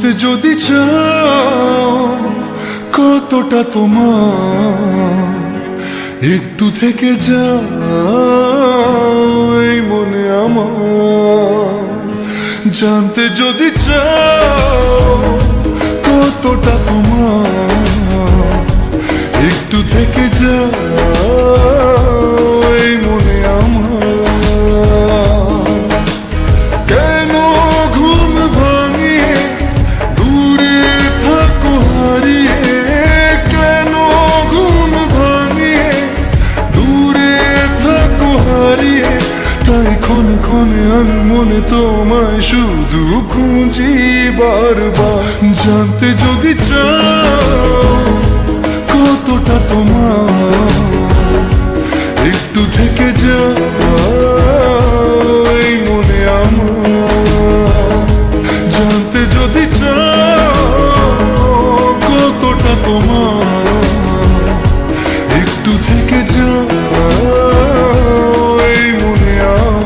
জানতে যদি চাও কতটা তোমার, একটু থেকে যাও এই মনে আমার। জানতে যদি চাও কতটা তোমার, একটু থেকে যাও এই মনে আমার। কেন ঘুম ভাঙিয়ে দূরে থাকো হারিয়ে, কেন ঘুম ভাঙিয়ে দূরে থাকো হারিয়ে, তাই ক্ষণে ক্ষণে আমি মনে তোমায় শুধু খুঁজি বারবার। জানতে যদি চাও কতটা তোমার, একটু থেকে যাও এই মনে আমার। জানতে যদি চাও কতটা তোমার, একটু থেকে যাও এই মনে আমার।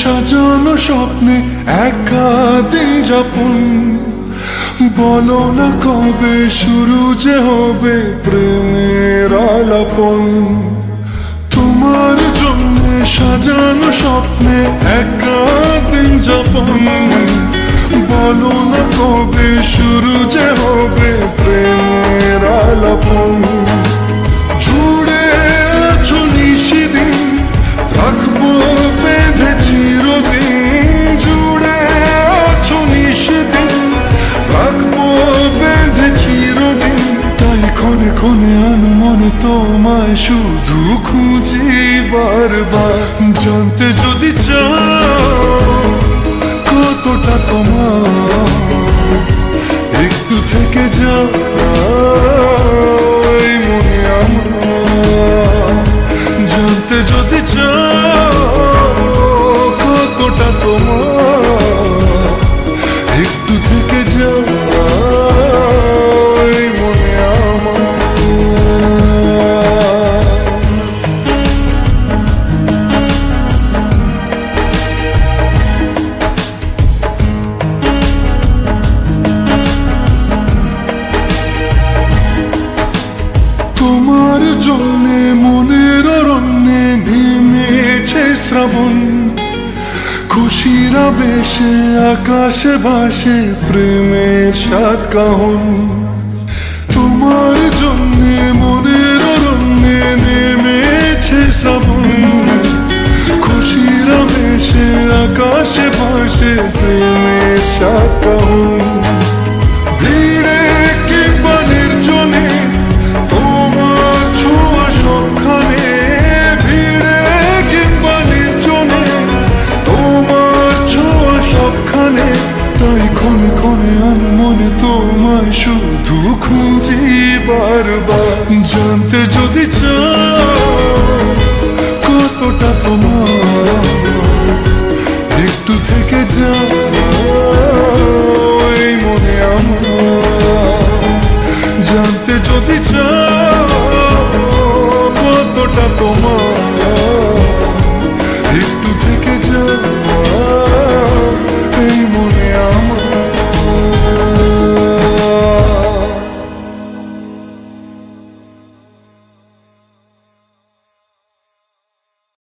সাজানো স্বপ্নে একা দিন যাপন, বলো না কবে শুরু যে হবে প্রেমের আলাপন। তোমার জন্য সাজানো স্বপ্নে একা দিন যাপন, বলো না কবে শুরু যে হবে প্রেমের আলাপন। জুড়ে আছো নিশিদিন, রাখবো বেঁধে চিরদিন। জুড়ে আছো নিশিদিন, রাখবো বেঁধে চিরদিন। তাই ক্ষণে ক্ষণে আনো মনে তোমায় শুধু খুঁজি বারবার। জানতে যদি চাও কতটা তোমার, একটু থেকে যাও এই মনে আমার। জানতে যদি চাও কতটা তোমার, একটু থেকে যাও এই মনে আমার। তোমার জন্যে মনের অরণ্যে নেমেছে শ্রাবণ, খুশির আবেশে আকাশে ভাসে প্রেমের সাত কাহন। তোমার জন্যে মনের অরণ্যে নেমেছে শ্রাবণ, খুশির আবেশে আকাশে ভাসে প্রেমের সাত কাহন। ভিড়ে কিংবা নির্জনে তোমার ছোঁয়া সবখানে, ভিড়ে কিংবা নির্জনে তোমার ছোঁয়া সবখানে। তাই ক্ষণে ক্ষণে আমি মনে তোমায় শুধু খুঁজি বারবার। জানতে যদি চাও কতটা তোমার, একটু থেকে যাও এই মনে আমার। জানতে যদি চাও